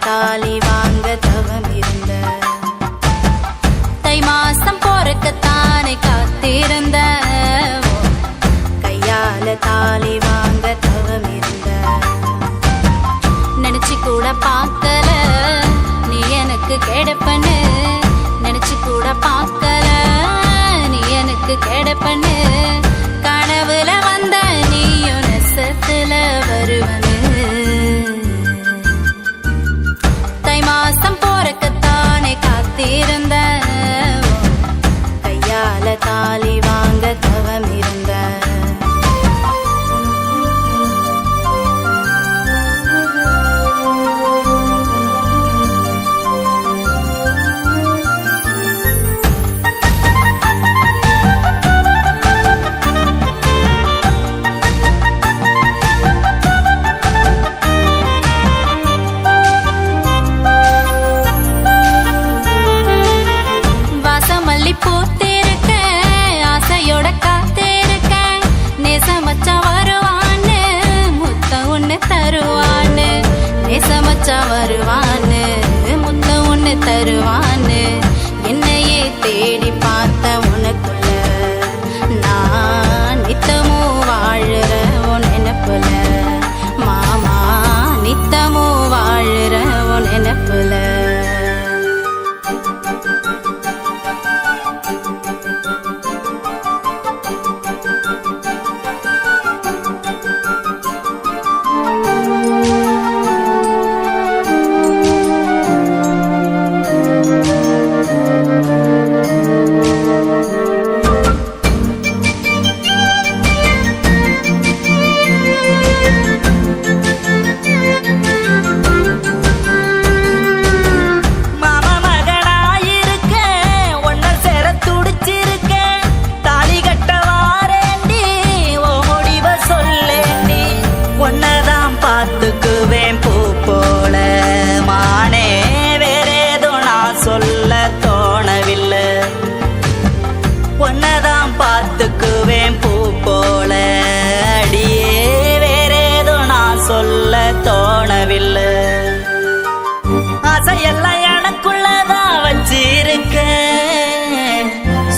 தாலி வாங்க தவம் இருந்த தை மாசம் போறக்கத்தானே காத்திருந்த கையால தாலி வாங்க தவம் இருந்த நினைச்சு கூட பார்க்கல நீ எனக்கு கிடைப்பன்னு நினைச்சு கூட பார்க்கல நீ எனக்கு கிடைப்பன்னு கனவுல வந்த நீயும் நெசத்துல வருவனு மாசம் போறக்கத்தானே காத்திருந்த கையால தாலி வாங்க தவம் இருந்த வருவான்னு முத்த ஒண்ணு தருவான்னு என்னையே தேடி பார்த்த உனக்குள்ள நான் நித்தமும் வாழுற உன் நினைப்புல மாமா நித்தமும் வாழுற உன் நினைப்புல பார்த்துக்குவேன் பூ போல அடியே வேறேதோ நான் சொல்ல தோணவில்லை ஆசையெல்லாம் எனக்குள்ளதான் வச்சிருக்கேன்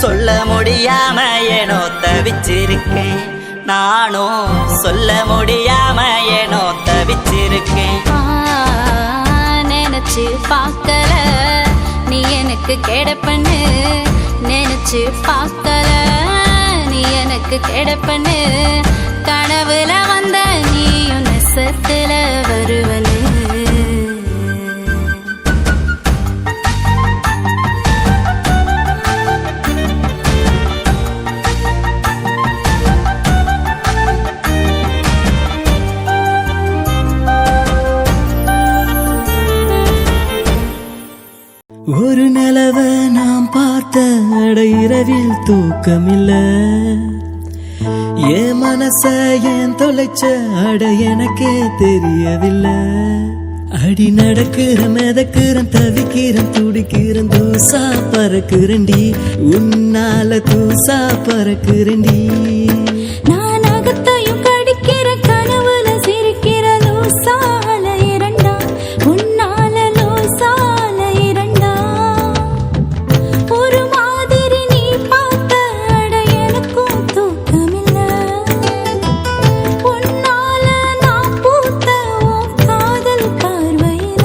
சொல்ல முடியாம ஏனோ தவிச்சிருக்கேன் நானும் சொல்ல முடியாம ஏனோ தவிச்சிருக்கேன் நினைச்சு பார்க்கல நீ எனக்கு கிடைப்பன்னு நினைச்சு பார்க்கல நீ எனக்கு கிடைப்பன்னு கனவுல வந்த நீயும் நெசத்துல வருவனு ஒரு நிலவ நாம் பார்த்த இரவில் தூக்கமில்ல என் மனச ஏன் தொலைச்ச அட எனக்கே தெரியவில்லை அடி நடக்கிறேன் மிதக்கிறேன் தவிக்கிறேன் துடிக்கிறேன் தூசா பறக்குறேன்டி உன்னால தூசா பறக்குறேன்டி நான் அகத்தையும் கடிக்கிற கனவுல சிரிக்கிற லூசால இரண்டா உன்னால லூசால இரண்டா ஒரு மாதிரி நீ பார்த்த அட எனக்கும் தூக்கமில்ல உன்னால நான் பூத்த உன் காதல் பார்வையில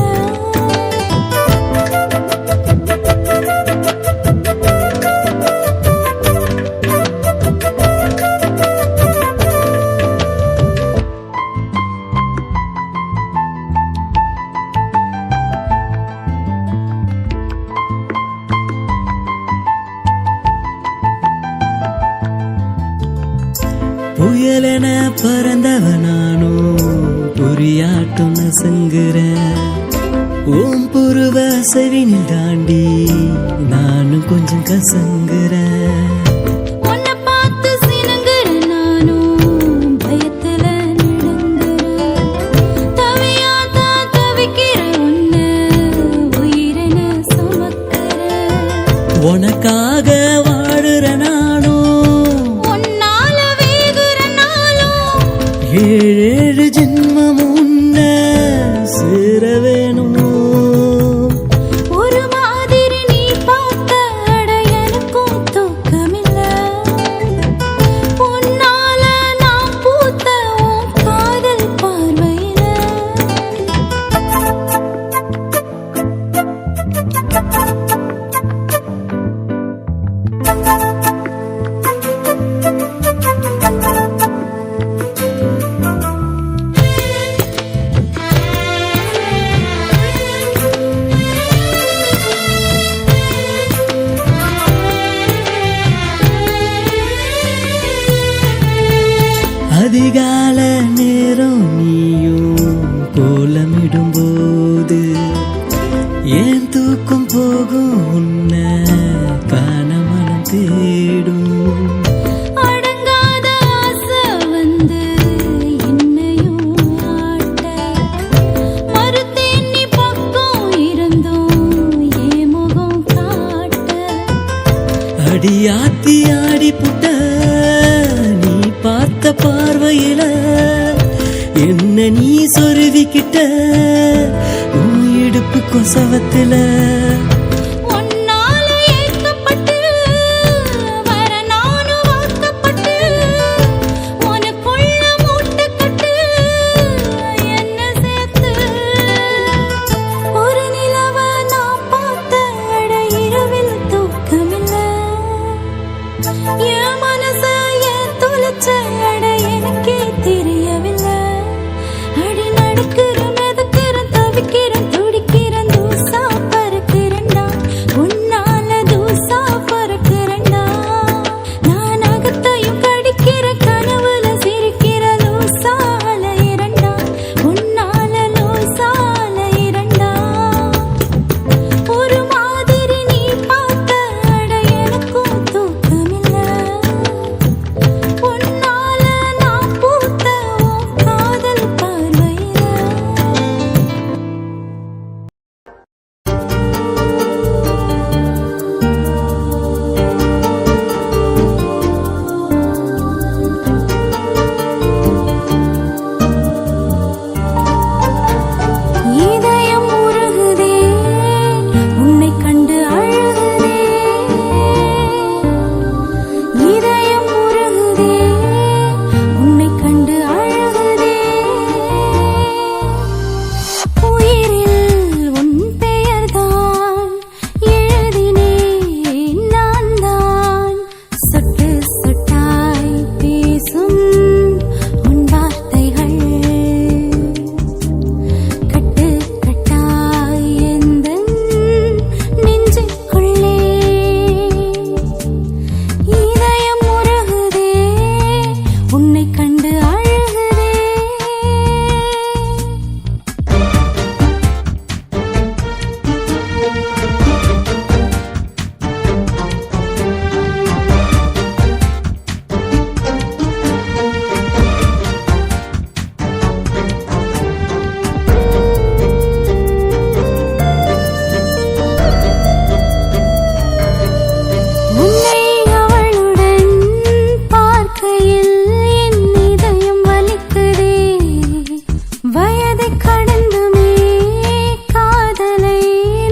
புயலென பறந்தவ நானும் புரியாட்டம் நசுங்குறேன் ஓம் புருவ செவினில் தாண்டி நான் இன்னும் கொஞ்சம் கசங்குறேன். உன்னை பார்த்து சினுங்குற நானும் பயத்துல நடுங்குறேன். தவியாதான் தவிக்கிற உன்னை உயிரென சுமக்கிறேன். உனக்காக வாழுற நானும் உன்னால வேகுற நாளும் ஏழு ஜென்மம் உன்ன சேர வேணும். ஒரு மாதிரி நீ பார்த்த அட எனக்கும் தூக்கமில்ல. உன்னால நான் பூத்த உன் காதல் பார்வையில. அதிகால நேரம் நீயும் கோலமிடும்போது ஏன் தூக்கம் போகும் உன்னை காண மனம் தேடும். அடங்காத ஆசை வந்து என்னையும் ஆட்ட. மறுத்தேன் நீ பக்கம் இருந்தும் என் முகம் காட்ட. அடியாத்தி ஆடி புட்ட நீ பார்த்த பார்வையில என்ன நீ சொருவிக்கிட்ட உன் இடுப்பு கொசவத்துல. உன்னால ஏக்கப்பட்டு வர நானும் வாக்கப்பட்டு உனக்குள்ள மூட்டக்கட்டு என்ன சேர்த்து. ஒரு நிலவ நான் பார்த்த அட இரவில் தூக்கமில்ல. என் மனச ஏன் தொலைச்ச அட எனக்கே தெரியவில்லை. அடி நடக்கிறேன் மிதக்கிறேன் தவிக்கிறேன் துடிக்கிறேன் தூசா பறக்கிறேன்டா. உன்னால தூசா பறக்கிறேன்டா. நான் அகத்தையும் கடிக்கிற கனவுல சிரிக்கிற லூசா அலையிறேன்டா. உன்னால லூசா அலையிறேன்டா. ஒரு மாதிரி நீ பார்த்த அட எனக்கும் தூக்கமில்ல. உன்னால நான் பூத்த உன் காதல் பார்வையில. இதயம் உருகுதே உன்னை கண்டு அழுகுதே. இதயம் உருகுதே உன்னை கண்டு அழுகுதே. உயிரில் உன் பெயர்தான் எழுதினேன் நான் தான். சொட்டு சொட்டாய் பேசும் உன் வார்த்தைகள் கட்டு கட்டாய் எந்தன் நெஞ்சுக்குள்ளே. இதயம் உருகுதே உன்னை கண்டு அழுகுதே. உன்னை அவளுடன் பார்க்கையில் என் இதயம் வலிக்குதே. வயதை கடந்துமே காதலை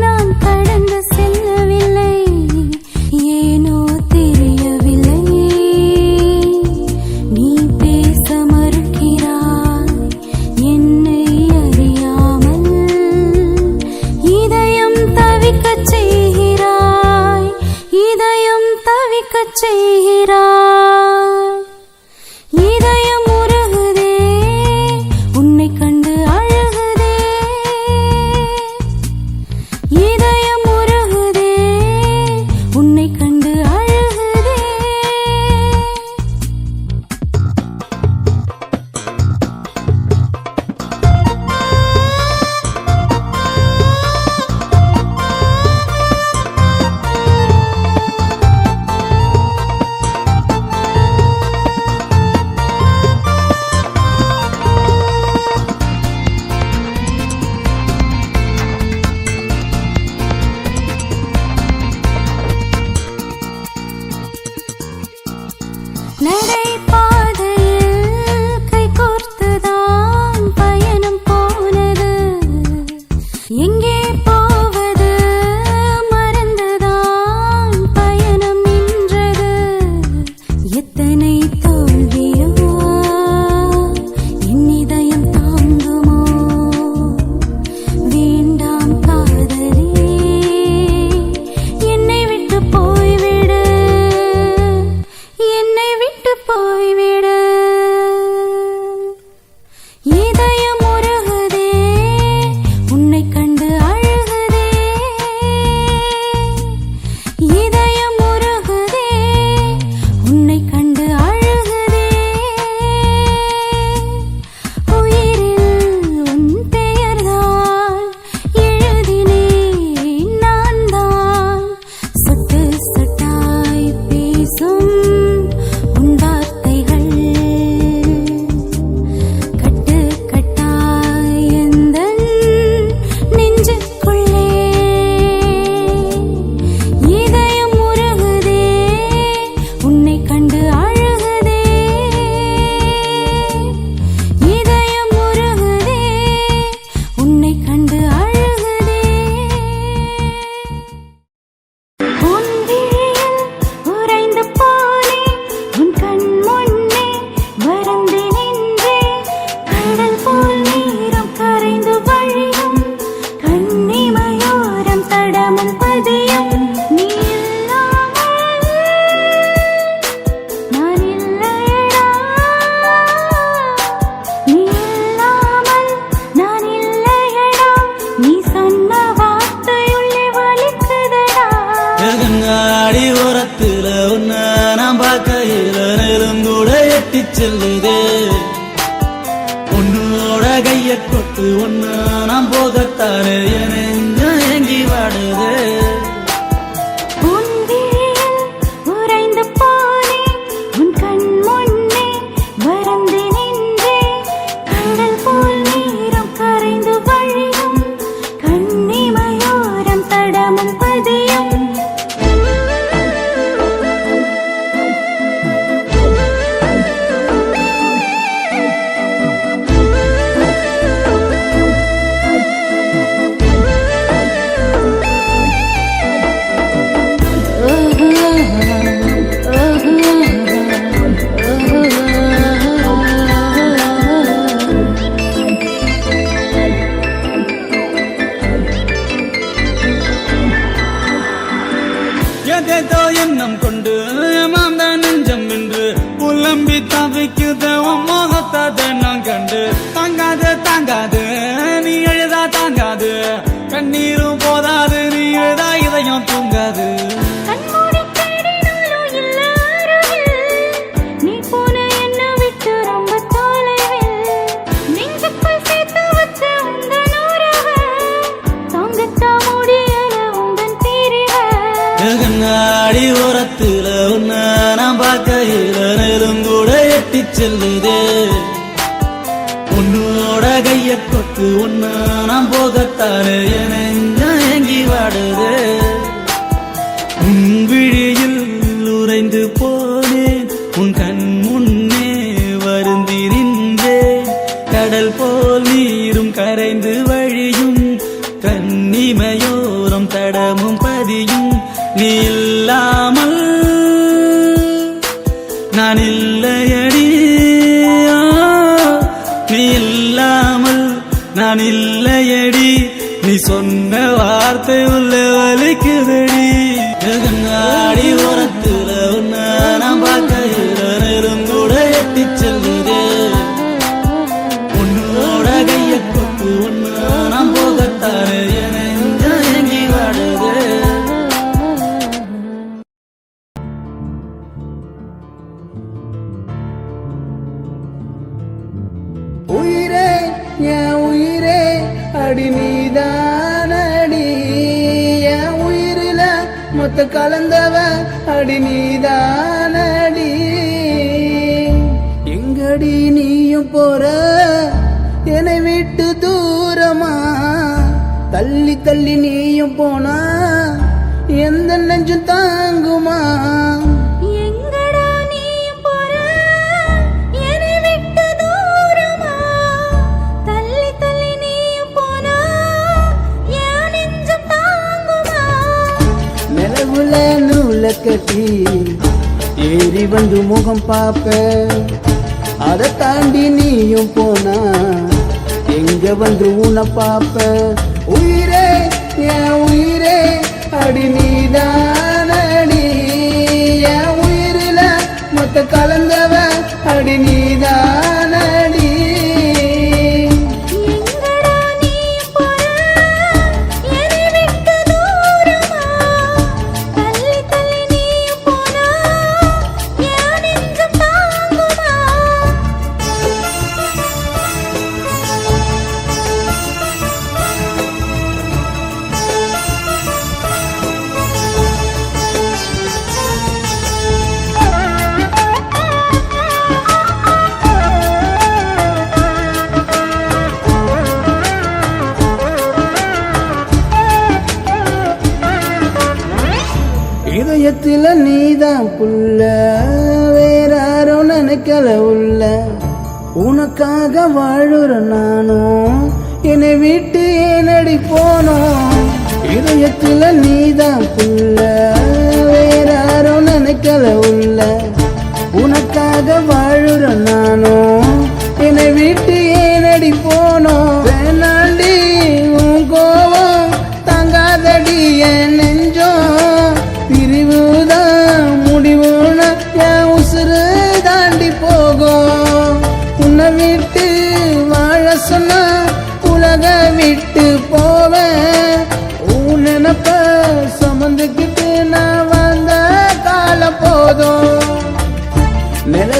நான் கடந்து செல்லவில்லை. ஏனோ தெரியவில்லை நீ பேச மறுக்கிறாய் என்னை அறியாமல். இதயம் தவிக்கச் செய்கிறாய் இதயம் தவிக்கச் செய்கிறாய். இதயம் உருகுதே உன்னை கண்டு அழுகுதே. இதயம் உருகுதே உன்னை கண்டு அழுகுதே. கண்ணாடி ஓரத்துல உன்ன நான் பார்க்கையில நெருங்கூட எட்டி செல்லுதே உன்னோட கைய கொத்து ஒன்னு நான் போகத்தானே என் நெஞ்சம் ஏங்கி வாடுதே உன் விழியில் உறைந்து போனேன் உன் கண் முன்னே வறண்டு நின்றேன் கடல் போல் நீரம் கரைந்து வழியும் கண்ணிமையோரம் தடமும் பதியும் ஏதேதோ எண்ணம் கொண்டு ஏமாந்த நெஞ்சம் என்று புலம்பி தவிக்குது மோகத்தை நான் கண்டு தாங்காது தாங்காது நீ எழுதா தாங்காது கண்ணீரும் போதாது நீ எழுதா இதயம் தூங்காது கண்மூடி தேடினாலும் இல்ல அருகில் நீ போன என்ன விட்டு ரொம்ப தொலைவில் நெஞ்சுக்குள் சேர்த்து வச்ச உந்தன் உறவை தாங்கத்தான் முடியல உந்தன் பிரிவை கண்ணாடி ஓரத்துல உன்ன நான் பார்க்கையில நெருங்கூட எட்டி செல்லுதே உன்னோட கைய கொத்து உன்ன நான் போகத்தானே என் நெஞ்சம் ஏங்கி வாடுதே உன் விழியில் உறைந்து போனேன் உன் கண் முன்னே வருந்தி நின்றேன் கடல் போல் நீரும் கரைந்து வழியும் கண்ணிமையோரம் தடமும் பதியும் நீ இல்லாமல் நான் இல்லையடி நீ இல்லாமல் நான் இல்லையடி நீ சொன்ன வார்த்தை உள்ள வலிக்குதடி கண்ணாடி ஓரத்துல உன்ன நான் பார்க்கையில நெருங்கூட எட்டி செல்லுதே உன்னோட கைய கொத்து உன்ன நான் போகத்தானே என் நெஞ்சம் ஏங்கி வாடுதே உயிரே என் உயிரே அடி நீதானடி என் உயிரில மொத்த கலந்தவ அடி நீதானடி எங்கடி நீயும் போற என்னை விட்டு தூரமா தள்ளி தள்ளி நீயும் போனா எந்த நெஞ்சும் தாங்குமா எங்கடா நீ போற என்னை விட்டு தூரமா தள்ளி தள்ளி நீ போனா என் நெஞ்சம் தாங்குமா நிலவுல நூல கட்டி ஏறி வந்து முகம் பாப்ப அதை தாண்டி நீயும் போனா எங்க வந்து உன்னை பாப்ப உயிரே என் உயிரே அடி நீதானடி என் உயிரில மொத்த கலந்தவ அடி நீதானடி எங்கடா நீ போற என்னை விட்டு தூரமா தள்ளி தள்ளி நீ போனா என் நெஞ்சம் தாங்குமா இதயத்துல நீதான் புள்ள வேறாரும் நினைக்கல உள்ள உனக்காக வாழுற நானும் என்னை விட்டு ஏனடி போனோம் இதயத்துல நீதான் புள்ள வேறாரும் நினைக்கல உள்ள உனக்காக வாழுற நானும் என்னை விட்டு ஏனடி போனோம் வேணாண்டி உன் கோவம் தாங்காதடி என் நெஞ்சம் பிரிவுதான் முடிவுனா என் உசுறு தாண்டி போகும் உன்னை விட்டு வாழ சொன்னா உலக விட்டு போவேன் உன் நினப்ப சுமந்துக்கிட்டு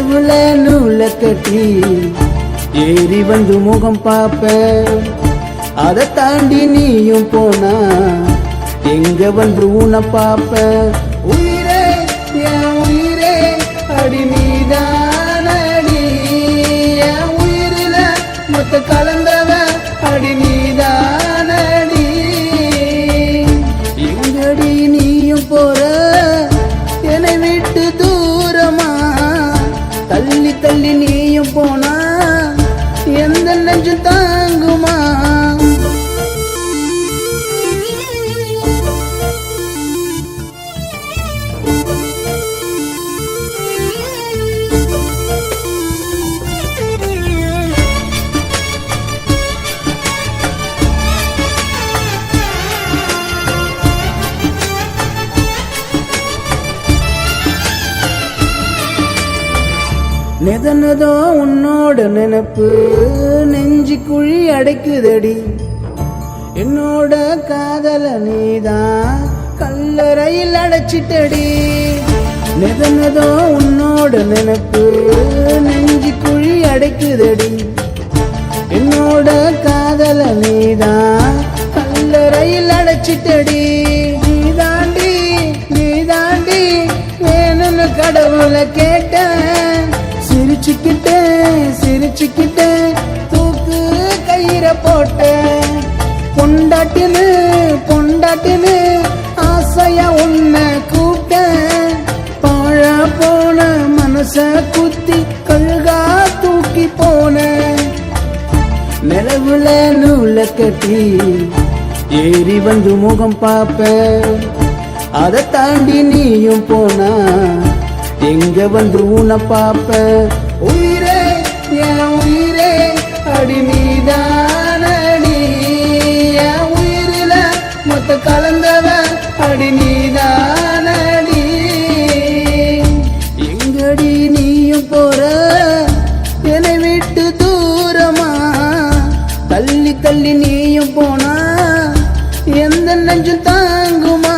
நிலவுல நூல கட்டி ஏறி வந்து முகம் பாப்ப, அதை தாண்டி நீயும் போனா எங்க வந்து உன்னை பாப்ப. உயிரே என் உயிரே அடி நீதானடி, என் உயிரில மொத்த கலந்தவ அடி நீதானடி. எங்கடி நீயும் போற என்னை விட்டு தூரமா, தள்ளி தள்ளி நீயும் போனா எந்த நெஞ்சு தாங்குமா. நெதனதோ உன்னோட நினைப்பு நெஞ்சு குழி அடைக்குதடி, என்னோட காதல நீதான் கல்லறையில் அடைச்சிட்டடி. நெதனதோ உன்னோட நினைப்பு நெஞ்சு குழி அடைக்குதடி, என்னோட காதல நீதான் கல்லறையில் அடைச்சிட்டடி. நீதாண்டி நீதாண்டி வேணும்னு கடவுளை கேட்டேன், சிரிச்சுக்கிட்டே தூக்கு கயிற போட்டேன். பொண்டாட்டின்னு ஆசையா உன்னை கூப்பிட்டேன், பாழா போன மனச குத்தி கழுகா தூக்கி போனேன். நிலவுல நூல கட்டி ஏறி வந்து முகம் பாப்ப, அதை தாண்டி நீயும் போனா எங்க வந்து உன்னை பாப்ப. உயிரே என் உயிரே அடி நீதானடி, என் உயிரில மொத்த கலந்தவ அடி நீதானடி. எங்கடி நீயும் போற என்னை விட்டு தூரமா, தள்ளி தள்ளி நீயும் போனா எந்த நெஞ்சும் தாங்குமா.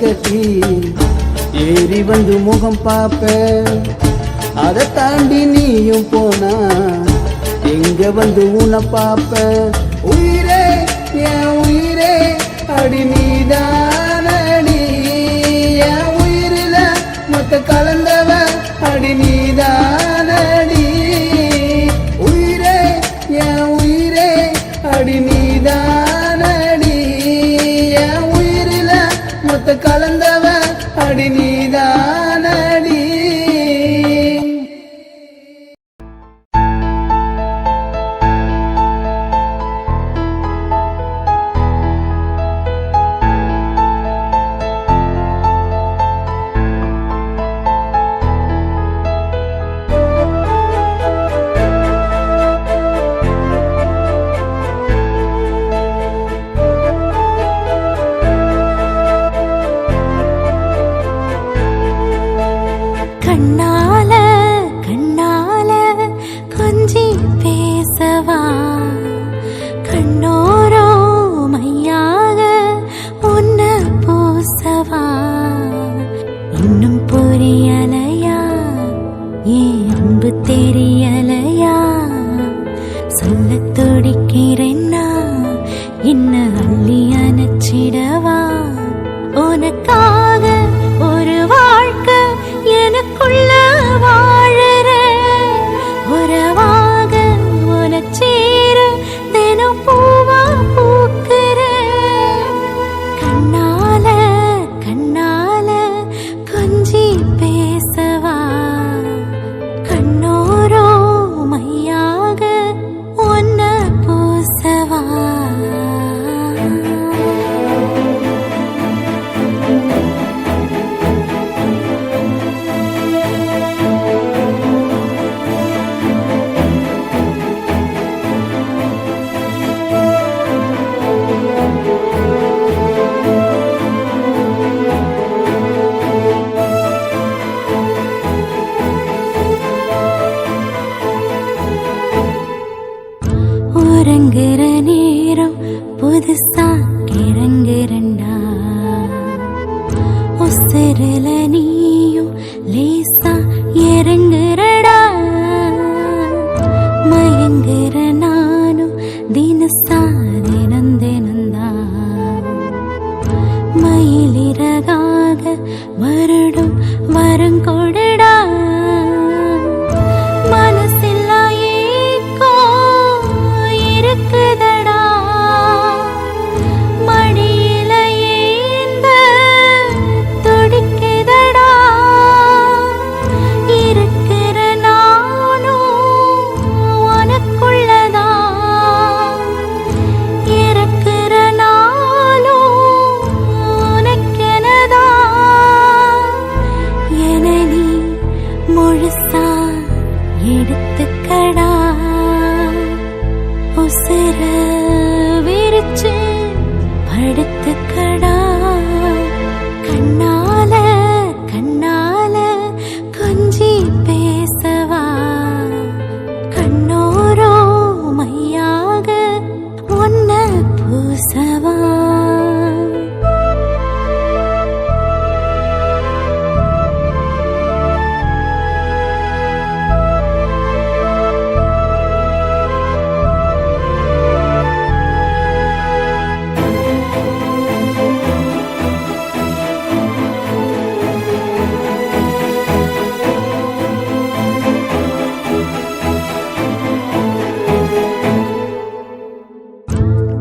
கட்டி ஏறி வந்து முகம் பாப்ப, அதை தாண்டி நீயும் போனா எங்க வந்து உன்னை பாப்ப. உயிரே என் உயிரே அடி நீதானடி, என் உயிரில மொத்த கலந்தவ அடி நீதானடி. உயிரே என் உயிரே அடி நீதானடி, என் உயிரில மொத்த கலந்தவ அடி நீதானடி. கண்ணால கண்ணால கொஞ்சி பேசவா, கண்ணோரோ மையாக உன்ன பூசவா. இன்னும் புரியலையா ஏன் அன்பு தெரியலையா, சொல்ல துடிக்கிறேன்னா என்ன அள்ளி அணைச்சிடவா. உனக்காக ஒரு வாழ்க்கை எனக்குள்ள வாழற, உறவாக உனச்சேர தினம் பூவா பூக்கிற. கண்ணால கண்ணால கொஞ்சி பேசவா, உறங்குற நேரம் புதுசா கிறங்குறண்டா உசுருல நீயும் லேசா இறங்குறடா மயங்குற நானும் தினசா தினந்தா மயிலிறகாக வருடும் வரங்கொடுடா மனசில்லா ஏக்கோ இருக்குதடா மடியில ஏந்த துடிக்குதடா இருக்கிற நானும் உனக்குள்ளதா இருக்கிற நாளும் உனக்கெனதா என நீ முழுசா எடுத்துக்கடா உசுர விரிச்சு படுத்துக்கடா கண்ணால கண்ணால கொஞ்சி பேசவா கண்ணோரோ மையாக உன்ன பூசவா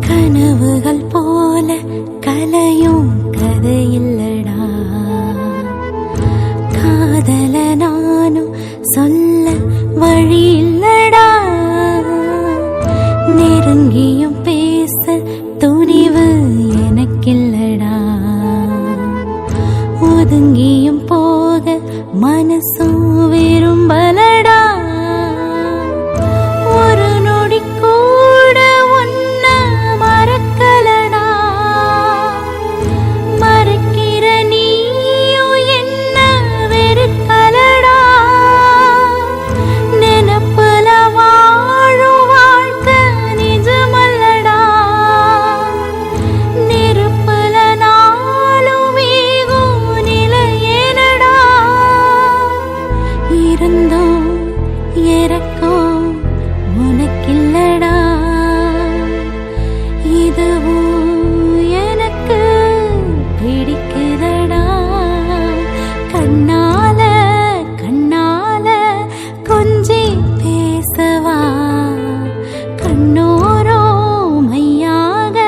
கனவுகள் போல கலையும் கதையில்லடா காதல நானும் சொல்ல வழி இல்லடா நெருங்கியும் பேச துணிவு எனக்கில்லடா ஒதுங்கியும் போக மனசும் விரும்பலடா ஒரு நொடி கூட உன்ன மறக்கலடா மறக்கிற நீயும் என்ன வெறுக்கலடா நினப்புல வாழும் வாழ்க்கை நிஜமல்லடா நெருப்புல நாளும் வேகும் நிலையேனடா இருந்தும் இறக்கும் உனக்கில்லடா இதுவும் எனக்கு பிடிக்குதடா கண்ணால கண்ணால கொஞ்சி பேசவா கண்ணோரோ மையாக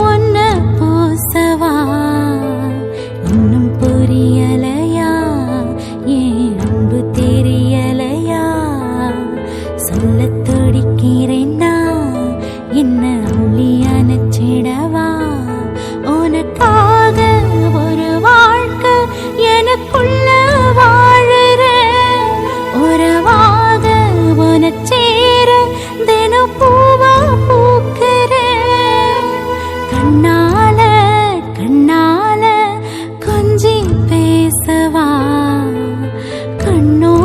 ஒன்ன பூசவா இன்னும் புரியலையா ஏன் அன்பு தெரியலையா சொல்லத் துடிக்கிறேன்னா என்ன அள்ளி அணைச்சிடவா உனக்காக ஒரு வாழ்க்கை எனக்குள்ள வாழுறேன் உறவாக உனச்சேர தினம் பூவா பூக்கிறேன் கண்ணால கண்ணால கொஞ்சி பேசவா கண்ணோ